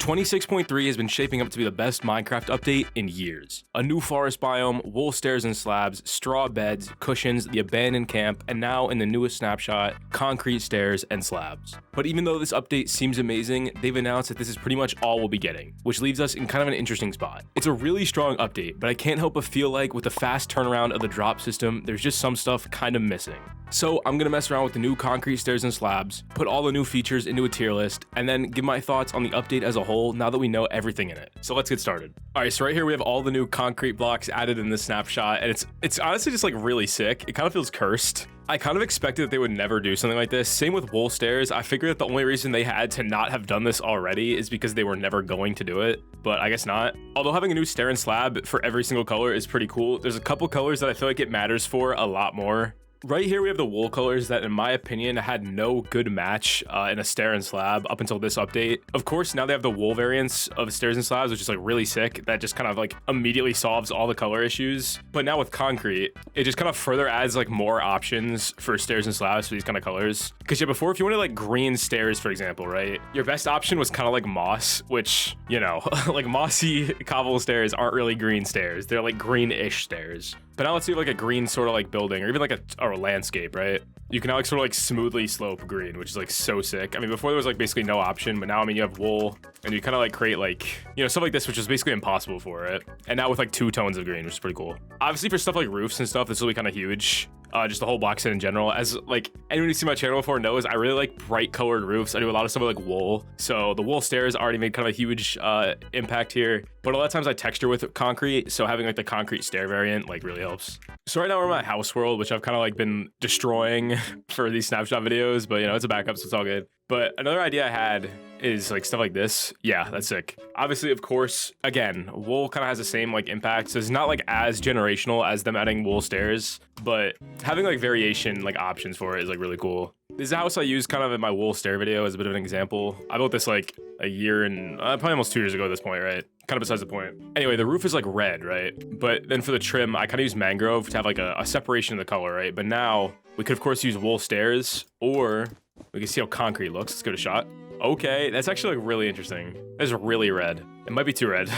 26.3 has been shaping up to be the best Minecraft update in years. A new forest biome, wool stairs and slabs, straw beds, cushions, the abandoned camp, and now in the newest snapshot, concrete stairs and slabs. But even though this update seems amazing, they've announced that this is pretty much all we'll be getting, which leaves us in kind of an interesting spot. It's a really strong update, but I can't help but feel like with the fast turnaround of the drop system, there's just some stuff kind of missing. So I'm gonna mess around with the new concrete stairs and slabs, put all the new features into a tier list, and then give my thoughts on the update as a whole now that we know everything in it. So let's get started. All right, so right here we have all the new concrete blocks added in this snapshot, and it's honestly just like really sick. It kind of feels cursed. I kind of expected that they would never do something like this. Same with wool stairs. I figured that the only reason they had to not have done this already is because they were never going to do it, but I guess not. Although having a new stair and slab for every single color is pretty cool. There's a couple colors that I feel like it matters for a lot more. Right here we have the wool colors that in my opinion had no good match in a stair and slab up until this update. Of course now they have the wool variants of stairs and slabs, which is like really sick. That just kind of like immediately solves all the color issues. But now with concrete, it just kind of further adds like more options for stairs and slabs for these kind of colors. Because yeah, before if you wanted like green stairs, for example, right? Your best option was kind of like moss, which, you know, like mossy cobble stairs aren't really green stairs. They're like greenish stairs. But now let's see like a green sort of like building or even like a landscape, right? You can now like sort of like smoothly slope green, which is like so sick. I mean, before there was like basically no option, but now I mean you have wool and you kind of like create like, you know, stuff like this, which is basically impossible for it. And now with like 2 tones of green, which is pretty cool. Obviously for stuff like roofs and stuff, this will be kind of huge. Just the whole block set in general. As like anyone who's seen my channel before knows, I really like bright colored roofs. I do a lot of stuff with like wool. So the wool stairs already made kind of a huge impact here. But a lot of times I texture with concrete, so having like the concrete stair variant like really helps. So right now we're in my house world, which I've kind of like been destroying for these snapshot videos, but you know, it's a backup, so it's all good. But another idea I had is like stuff like this. Yeah, that's sick. Obviously, of course, again, wool kind of has the same like impact. So it's not like as generational as them adding wool stairs, but having like variation like options for it is like really cool. This is a house I used kind of in my wool stair video as a bit of an example. I built this like a year and probably almost 2 years ago at this point, right? Kind of besides the point. Anyway, the roof is like red, right? But then for the trim, I kind of use mangrove to have like a separation of the color, right? But now we could of course use wool stairs, or we can see how concrete looks. Let's give it a shot. Okay, that's actually like really interesting. That's really red. It might be too red.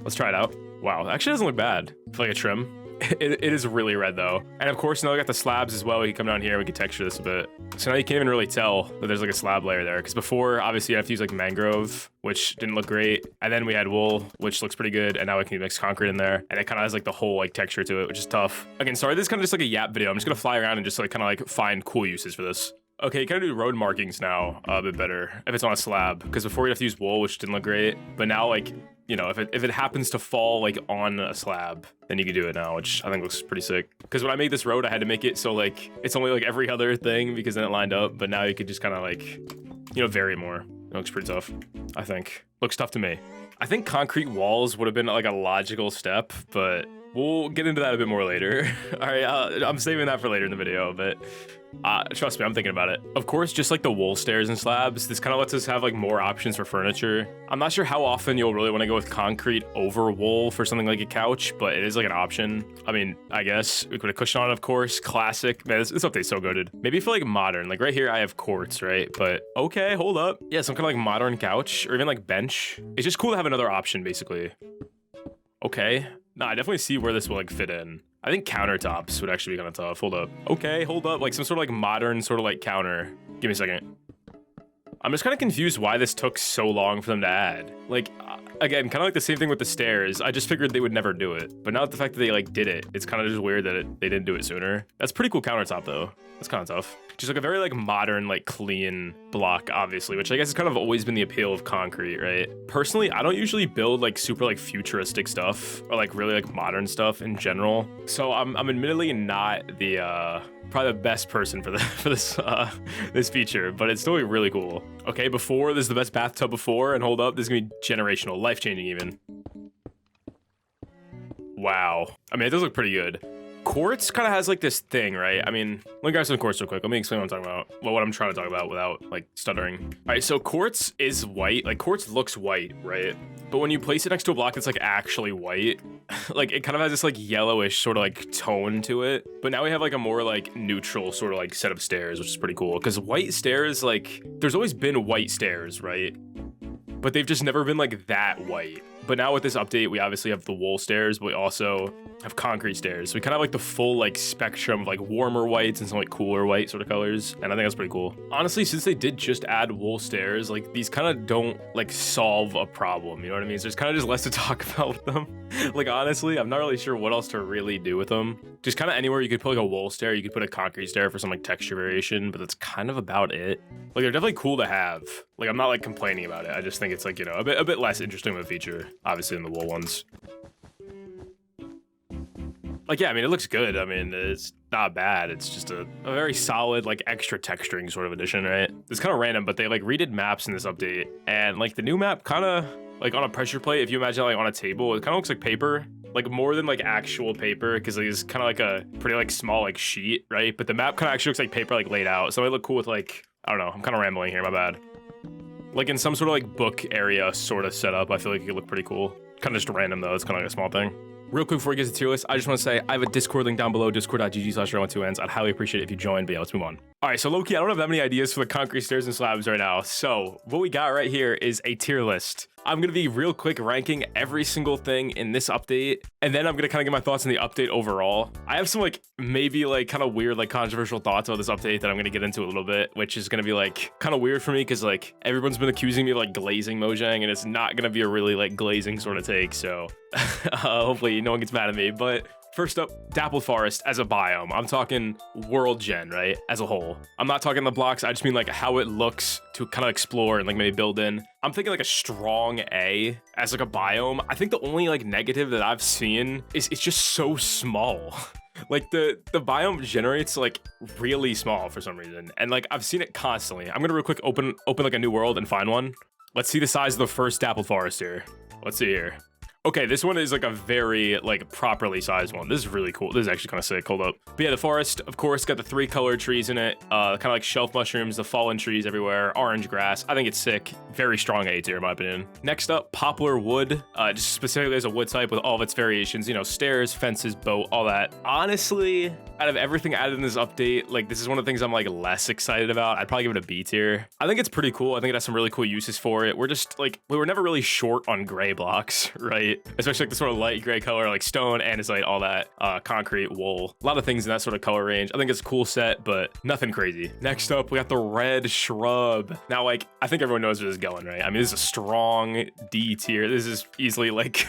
Let's try it out. Wow, it actually doesn't look bad for like a trim. It is really red though. And of course now we got the slabs as well. We can come down here, we can texture this a bit. So now you can't even really tell that there's like a slab layer there. Because before, obviously you have to use like mangrove, which didn't look great. And then we had wool, which looks pretty good. And now we can mix concrete in there. And it kind of has like the whole like texture to it, which is tough. Again, sorry, this is kind of just like a yap video. I'm just gonna fly around and just like kind of like find cool uses for this. Okay, you kind of do road markings now a bit better if it's on a slab, because before you have to use wool, which didn't look great. But now like, you know, if it happens to fall like on a slab, then you can do it now, which I think looks pretty sick. Because when I made this road, I had to make it so like it's only like every other thing because then it lined up. But now you could just kind of like, you know, vary more. It looks pretty tough, I think. Looks tough to me. I think concrete walls would have been like a logical step, but we'll get into that a bit more later. All right, I'm saving that for later in the video, but trust me, I'm thinking about it. Of course, just like the wool stairs and slabs, this kind of lets us have like more options for furniture. I'm not sure how often you'll really want to go with concrete over wool for something like a couch, but it is like an option. I mean, I guess we could put a cushion on it, of course. Classic. Man, this update's so goated. Maybe for like modern, like right here I have quartz, right? But okay, hold up. Yeah, some kind of like modern couch or even like bench. It's just cool to have another option, basically. Okay. Nah, I definitely see where this will like fit in. I think countertops would actually be kind of tough. Hold up. Okay, hold up. Like some sort of like modern sort of like counter. Give me a second. I'm just kind of confused why this took so long for them to add. Like, again, kind of like the same thing with the stairs. I just figured they would never do it. But now the fact that they like did it, it's kind of just weird that they didn't do it sooner. That's pretty cool countertop though. That's kind of tough. Just like a very like modern, like clean block, obviously, which I guess has kind of always been the appeal of concrete, right? Personally, I don't usually build like super like futuristic stuff or like really like modern stuff in general. So I'm admittedly not the probably the best person for this this feature, but it's still really cool. Okay, before this is the best bathtub before, and hold up, this is gonna be generational, life-changing even. Wow. I mean, it does look pretty good. Quartz kind of has like this thing, right? I mean, let me grab some quartz real quick. Let me explain what I'm talking about. Well, what I'm trying to talk about without like stuttering. All right, so quartz is white. Like quartz looks white, right? But when you place it next to a block that's like actually white, like it kind of has this like yellowish sort of like tone to it. But now we have like a more like neutral sort of like set of stairs, which is pretty cool. Because white stairs, like there's always been white stairs, right? But but they've just never been like that white. But now with this update, we obviously have the wool stairs, but we also have concrete stairs. So we kind of like the full like spectrum of like warmer whites and some like cooler white sort of colors. And I think that's pretty cool. Honestly, since they did just add wool stairs, like these kind of don't like solve a problem. You know what I mean? So there's kind of just less to talk about with them. Like honestly, I'm not really sure what else to really do with them. Just kind of anywhere you could put like a wool stair, you could put a concrete stair for some like texture variation, but that's kind of about it. Like they're definitely cool to have. Like I'm not like complaining about it. I just think it's like, you know, a bit less interesting of a feature, obviously, than the wool ones. Like, yeah, I mean, it looks good. I mean, it's not bad. It's just a very solid, like, extra texturing sort of addition, right? It's kind of random, but they, like, redid maps in this update. And, like, the new map kind of, like, on a pressure plate, if you imagine, like, on a table, it kind of looks like paper. Like, more than, like, actual paper, because like, it's kind of like a pretty, like, small, like, sheet, right? But the map kind of actually looks like paper, like, laid out. So it might look cool with, like, I don't know. I'm kind of rambling here. My bad. Like, in some sort of, like, book area sort of setup, I feel like it could look pretty cool. Kind of just random, though. It's kind of like a small thing. Real quick before we get to the tier list, I just want to say I have a Discord link down below, discord.gg/rowannn. I'd highly appreciate it if you join, but yeah, let's move on. All right, so low-key, I don't have that many ideas for the concrete stairs and slabs right now. So what we got right here is a tier list. I'm going to be real quick ranking every single thing in this update, and then I'm going to kind of get my thoughts on the update overall. I have some like maybe like kind of weird like controversial thoughts about this update that I'm going to get into a little bit, which is going to be like kind of weird for me because like everyone's been accusing me of like glazing Mojang, and it's not going to be a really like glazing sort of take, so hopefully no one gets mad at me. But first up, Dappled Forest as a biome. I'm talking world gen, right? As a whole. I'm not talking the blocks. I just mean like how it looks to kind of explore and like maybe build in. I'm thinking like a strong A as like a biome. I think the only like negative that I've seen is it's just so small. Like the biome generates like really small for some reason. And like I've seen it constantly. I'm gonna real quick open like a new world and find one. Let's see the size of the first Dappled Forest here. Let's see here. Okay, this one is like a very like properly sized one. This is really cool. This is actually kind of sick. Hold up. But yeah, the forest, of course, got the 3 colored trees in it. Kind of like shelf mushrooms, the fallen trees everywhere, orange grass. I think it's sick. Very strong A tier in my opinion. Next up, poplar wood. Just specifically as a wood type with all of its variations. You know, stairs, fences, boat, all that. Honestly, out of everything added in this update, like this is one of the things I'm like less excited about. I'd probably give it a B tier. I think it's pretty cool. I think it has some really cool uses for it. We're just like, we were never really short on gray blocks, right? Especially like the sort of light gray color, like stone, andesite, all that, concrete, wool, a lot of things in that sort of color range. I think it's a cool set, but nothing crazy. Next up, we got the red shrub. Now, like, I think everyone knows where this is going, right? I mean, this is a strong D tier. This is easily like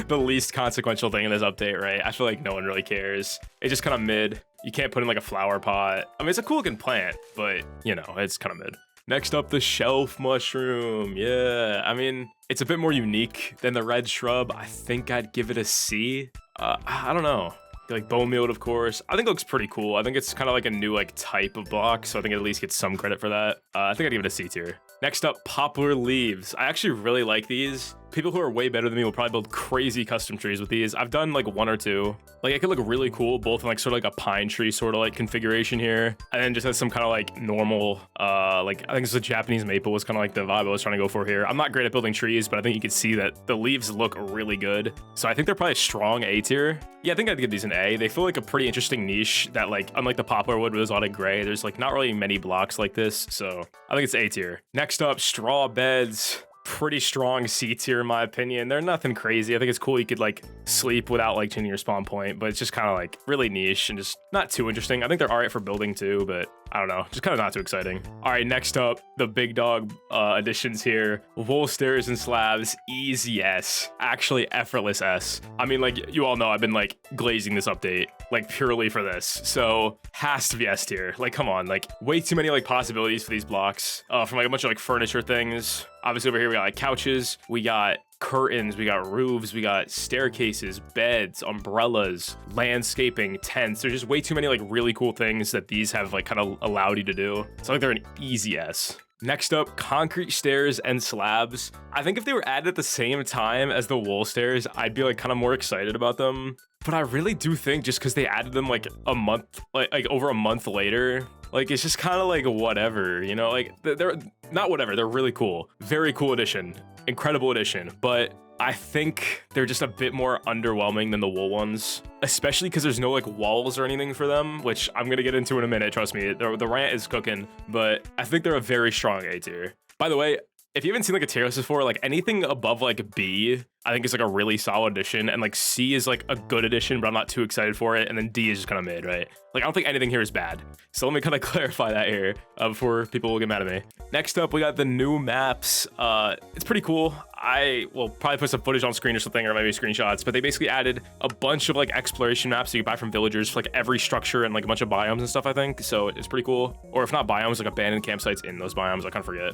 the least consequential thing in this update, right? I feel like no one really cares. It's just kind of mid. You can't put in like a flower pot. I mean, it's a cool looking plant, but you know, it's kind of mid. Next up, the shelf mushroom. Yeah, I mean, it's a bit more unique than the red shrub. I think I'd give it a C. I don't know. Like bone meal, of course. I think it looks pretty cool. I think it's kind of like a new like type of block, so I think it at least gets some credit for that. I think I'd give it a C tier. Next up, poplar leaves. I actually really like these. People who are way better than me will probably build crazy custom trees with these. I've done like 1 or 2. Like it could look really cool, both in like sort of like a pine tree sort of like configuration here, and then just has some kind of like normal, like I think it's a Japanese maple was kind of like the vibe I was trying to go for here. I'm not great at building trees, but I think you can see that the leaves look really good. So I think they're probably a strong A tier. Yeah, I think I'd give these an A. They feel like a pretty interesting niche that like, unlike the poplar wood where there's a lot of gray, there's like not really many blocks like this. So I think it's A tier. Next up, straw beds. Pretty strong C tier in my opinion. They're nothing crazy. I think it's cool you could like sleep without like changing your spawn point, but it's just kind of like really niche and just not too interesting. I think they're alright for building too, but I don't know, just kind of not too exciting. All right, next up, the big dog additions here. Wool stairs and slabs, easy S. Actually effortless S. I mean, like you all know I've been like glazing this update like purely for this, so has to be S tier. Like come on, like way too many like possibilities for these blocks from like a bunch of like furniture things. Obviously over here we got like couches, we got curtains, we got roofs, we got staircases, beds, umbrellas, landscaping, tents. There's just way too many like really cool things that these have like kind of allowed you to do. So like they're an easy S. Next up, concrete stairs and slabs. I think if they were added at the same time as the wool stairs, I'd be like kind of more excited about them. But I really do think just because they added them like a month, like over a month later, like it's just kind of like whatever, you know, like they're not whatever, they're really cool. Very cool addition, incredible addition, but I think they're just a bit more underwhelming than the wool ones, especially because there's no like walls or anything for them, which I'm gonna get into in a minute, trust me. The rant is cooking, but I think they're a very strong A tier. By the way, if you haven't seen like a tier list before, like anything above like B, I think is like a really solid addition, and like C is like a good addition, but I'm not too excited for it, and then D is just kind of mid, right? Like I don't think anything here is bad. So let me kind of clarify that here before people will get mad at me. Next up, we got the new maps. It's pretty cool. I will probably put some footage on screen or something, or maybe screenshots, but they basically added a bunch of like exploration maps that you can buy from villagers for like every structure and like a bunch of biomes and stuff, I think. So it's pretty cool. Or if not biomes, like abandoned campsites in those biomes. I kind of forget.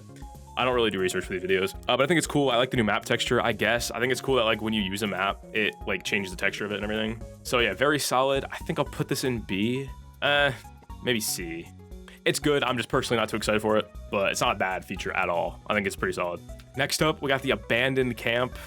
I don't really do research for these videos, but I think it's cool. I like the new map texture, I guess. I think it's cool that like when you use a map, it like changes the texture of it and everything. So yeah, very solid. I think I'll put this in B, maybe C. It's good. I'm just personally not too excited for it, but it's not a bad feature at all. I think it's pretty solid. Next up, we got the abandoned camp.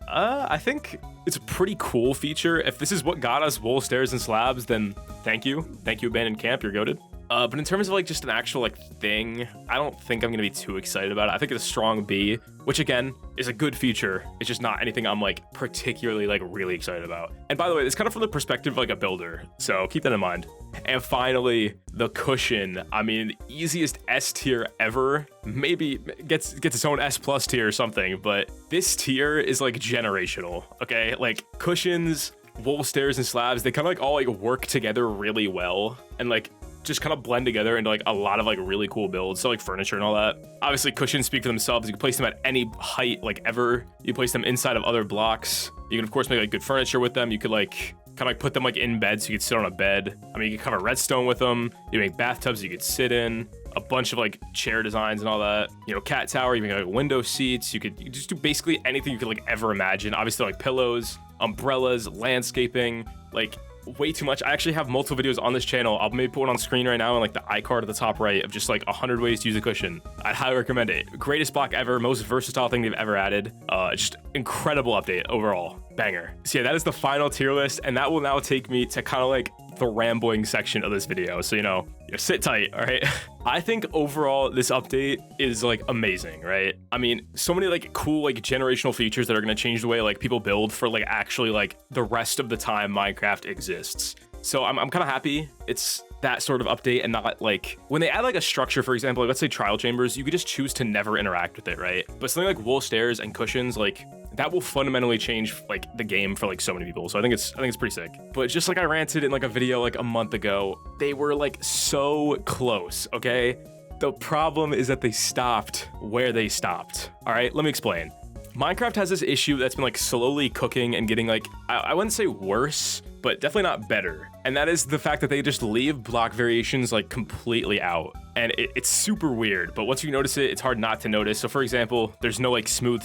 I think it's a pretty cool feature. If this is what got us wool, stairs, and slabs, then thank you. Thank you, abandoned camp. You're goated. But in terms of like just an actual like thing, I don't think I'm gonna be too excited about it. I think it's a strong B, which again is a good feature. It's just not anything I'm like particularly like really excited about. And by the way, it's kind of from the perspective of like a builder, so keep that in mind. And finally, the cushion. I mean, easiest S tier ever. Maybe gets its own S plus tier or something, but this tier is like generational. Okay, like cushions, wool, stairs, and slabs, they kind of like all like work together really well, and like just kind of blend together into like a lot of like really cool builds. So like furniture and all that. Obviously cushions speak for themselves. You can place them at any height like ever. You place them inside of other blocks. You can of course make like good furniture with them. You could like kind of like put them like in bed so you could sit on a bed. I mean, you can cover redstone with them. You make bathtubs you could sit in. A bunch of like chair designs and all that. You know, cat tower, you can like window seats. You could just do basically anything you could like ever imagine. Obviously like pillows, umbrellas, landscaping, like way too much. I actually have multiple videos on this channel. I'll maybe put one on screen right now and like the iCard at the top right of just like 100 ways to use a cushion. I'd highly recommend it. Greatest block ever, most versatile thing they've ever added. Just incredible update overall. Banger. So yeah, that is the final tier list, and that will now take me to kind of like the rambling section of this video. So, you know, sit tight, all right? I think overall this update is like amazing, right? I mean, so many like cool like generational features that are going to change the way like people build for like actually like the rest of the time Minecraft exists. So I'm kind of happy it's that sort of update, and not like when they add like a structure, for example, like let's say trial chambers, you could just choose to never interact with it, right? But something like wool, stairs, and cushions, like that will fundamentally change like the game for like so many people. So I think it's pretty sick. But just like I ranted in like a video like a month ago, they were like so close, okay? The problem is that they stopped where they stopped. All right, let me explain. Minecraft has this issue that's been like slowly cooking and getting like, I wouldn't say worse, but definitely not better. And that is the fact that they just leave block variations like completely out. And it's super weird, but once you notice it, it's hard not to notice. So for example, there's no like smooth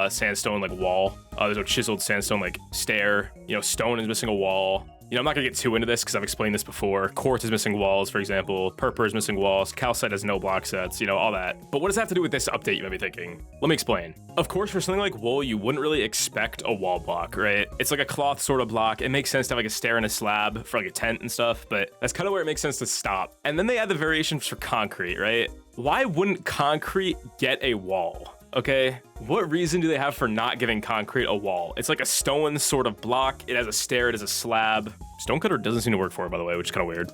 sandstone like wall. There's no chiseled sandstone like stair. You know, stone is missing a wall. You know, I'm not gonna get too into this because I've explained this before. Quartz is missing walls, for example. Purpur is missing walls. Calcite has no block sets, you know, all that. But what does that have to do with this update, you might be thinking? Let me explain. Of course, for something like wool, you wouldn't really expect a wall block, right? It's like a cloth sort of block. It makes sense to have like a stair and a slab for like a tent and stuff, but that's kind of where it makes sense to stop. And then they add the variations for concrete, right? Why wouldn't concrete get a wall? Okay, what reason do they have for not giving concrete a wall? It's like a stone sort of block. It has a stair, it has a slab. Stonecutter doesn't seem to work for it, by the way, which is kind of weird.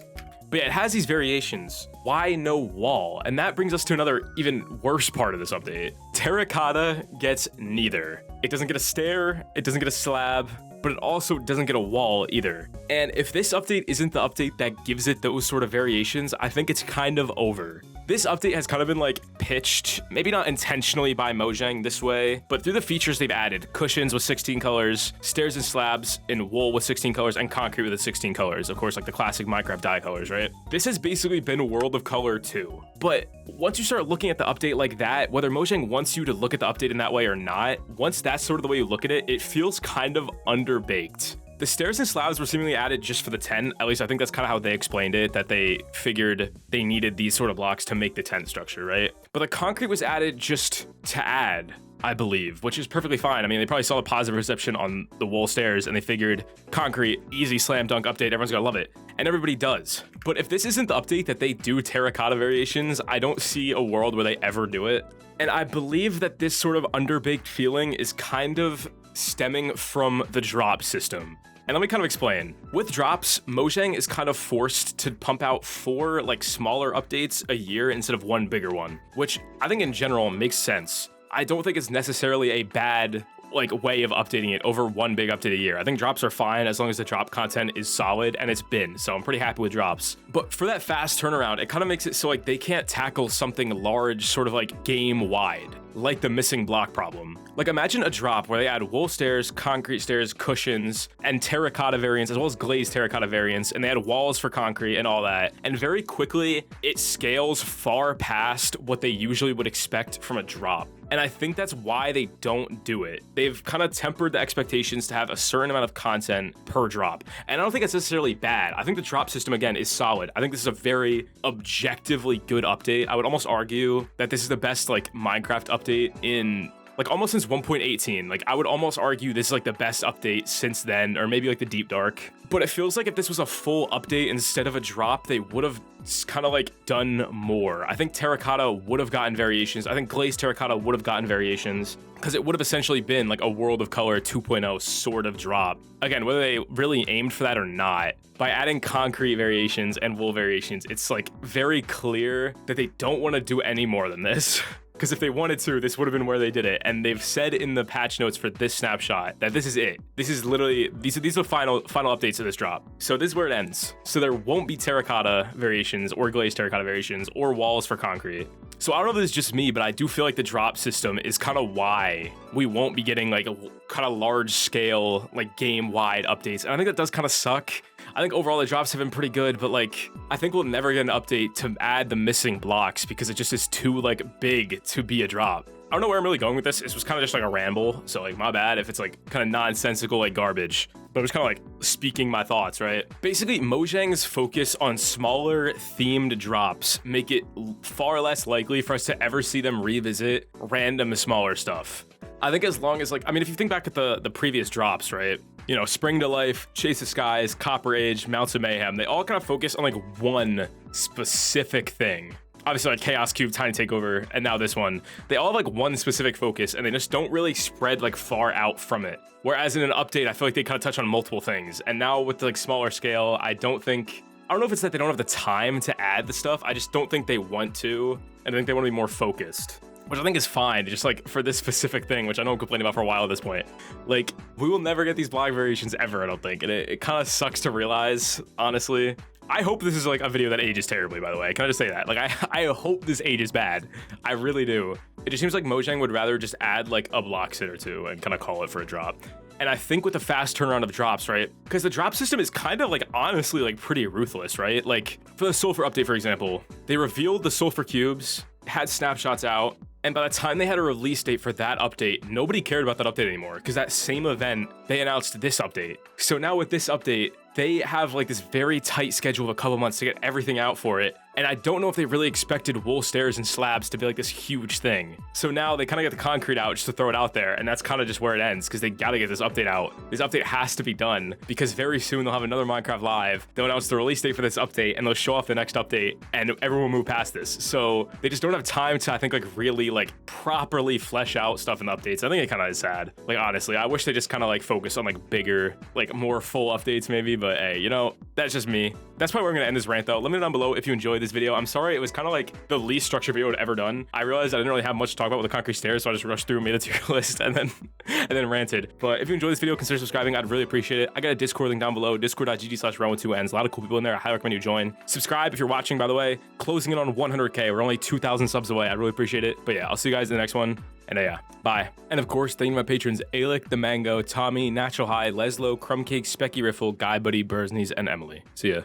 But yeah, it has these variations. Why no wall? And that brings us to another even worse part of this update. Terracotta gets neither. It doesn't get a stair, it doesn't get a slab, but it also doesn't get a wall either. And if this update isn't the update that gives it those sort of variations, I think it's kind of over. This update has kind of been like pitched, maybe not intentionally by Mojang this way, but through the features they've added, cushions with 16 colors, stairs and slabs in wool with 16 colors, and concrete with 16 colors. Of course, like the classic Minecraft dye colors, right? This has basically been a World of Color too. But once you start looking at the update like that, whether Mojang wants you to look at the update in that way or not, once that's sort of the way you look at it, it feels kind of underbaked. The stairs and slabs were seemingly added just for the tent. At least I think that's kind of how they explained it, that they figured they needed these sort of blocks to make the tent structure, right? But the concrete was added just to add, I believe, which is perfectly fine. I mean, they probably saw the positive reception on the wool stairs and they figured concrete, easy slam dunk update, everyone's gonna love it. And everybody does. But if this isn't the update that they do terracotta variations, I don't see a world where they ever do it. And I believe that this sort of underbaked feeling is kind of stemming from the drop system. And let me kind of explain. With drops, Mojang is kind of forced to pump out 4 like smaller updates a year instead of 1 bigger one, which I think in general makes sense. I don't think it's necessarily a bad like way of updating it over one big update a year. I think drops are fine as long as the drop content is solid, and it's been, so I'm pretty happy with drops. But for that fast turnaround, it kind of makes it so like they can't tackle something large, sort of like game wide, like the missing block problem. Like imagine a drop where they add wool stairs, concrete stairs, cushions, and terracotta variants, as well as glazed terracotta variants, and they add walls for concrete and all that. And very quickly, it scales far past what they usually would expect from a drop. And I think that's why they don't do it. They've kind of tempered the expectations to have a certain amount of content per drop. And I don't think it's necessarily bad. I think the drop system, again, is solid. I think this is a very objectively good update. I would almost argue that this is the best like Minecraft update in like almost since 1.18. Like I would almost argue this is like the best update since then, or maybe like the Deep Dark. But it feels like if this was a full update instead of a drop, they would have kind of like done more. I think terracotta would have gotten variations. I think glazed terracotta would have gotten variations because it would have essentially been like a World of Color 2.0 sort of drop. Again, whether they really aimed for that or not, by adding concrete variations and wool variations, it's like very clear that they don't want to do any more than this. Because if they wanted to, this would have been where they did it. And they've said in the patch notes for this snapshot that this is it. This is literally, these are the final updates of this drop. So this is where it ends. So there won't be terracotta variations or glazed terracotta variations or walls for concrete. So I don't know if this is just me, but I do feel like the drop system is kind of why we won't be getting like a kind of large scale, like game wide updates. And I think that does kind of suck. I think overall the drops have been pretty good, but like, I think we'll never get an update to add the missing blocks because it just is too like big to be a drop. I don't know where I'm really going with this. This was kind of just like a ramble. So like my bad if it's like kind of nonsensical like garbage, but it was kind of like speaking my thoughts, right? Basically, Mojang's focus on smaller themed drops make it far less likely for us to ever see them revisit random smaller stuff. I think as long as like, I mean, if you think back at the previous drops, right? You know, Spring to Life, Chase the Skies, Copper Age, Mounts of Mayhem, they all kind of focus on like one specific thing. Obviously like Chaos Cube, Tiny Takeover, and now this one. They all have like one specific focus and they just don't really spread like far out from it. Whereas in an update, I feel like they kind of touch on multiple things. And now with the like smaller scale, I don't know if it's that they don't have the time to add the stuff. I just don't think they want to. And I think they want to be more focused, which I think is fine, just like for this specific thing, which I know I'm complaining about for a while at this point. Like, we will never get these block variations ever, I don't think. And it kind of sucks to realize, honestly. I hope this is like a video that ages terribly, by the way. Can I just say that? Like, I hope this ages bad. I really do. It just seems like Mojang would rather just add like a block sit or two and kind of call it for a drop. And I think with the fast turnaround of drops, right? Because the drop system is kind of like honestly like pretty ruthless, right? Like for the sulfur update, for example, they revealed the sulfur cubes, had snapshots out, and by the time they had a release date for that update, nobody cared about that update anymore because that same event, they announced this update. So now with this update, they have like this very tight schedule of a couple months to get everything out for it. And I don't know if they really expected wool stairs and slabs to be like this huge thing. So now they kind of get the concrete out just to throw it out there. And that's kind of just where it ends because they got to get this update out. This update has to be done because very soon they'll have another Minecraft Live. They'll announce the release date for this update and they'll show off the next update and everyone will move past this. So they just don't have time to, I think, like really like properly flesh out stuff in the updates. I think it kind of is sad. Like, honestly, I wish they just kind of like focus on like bigger, like more full updates maybe. But hey, you know, that's just me. That's probably where I'm going to end this rant though. Let me know down below if you enjoyed this video. I'm sorry it was kind of like the least structured video I've ever done. I realized I didn't really have much to talk about with the concrete stairs, so I just rushed through, made a tier list, and then ranted. But if you enjoyed this video, consider subscribing. I'd really appreciate it. I got a Discord link down below, discord.gg/rowannn. A lot of cool people in there. I highly recommend you join. Subscribe if you're watching, by the way. Closing in on 100K. We're only 2,000 subs away. I really appreciate it. But yeah, I'll see you guys in the next one. And yeah, bye. And of course, thank you to my patrons, Aelic, ThaMango, Tommi, Natural High, Lezlo, Crumbcakes, Speckyrifl, GuyBuddy, Birdsknees, and Emily. See ya.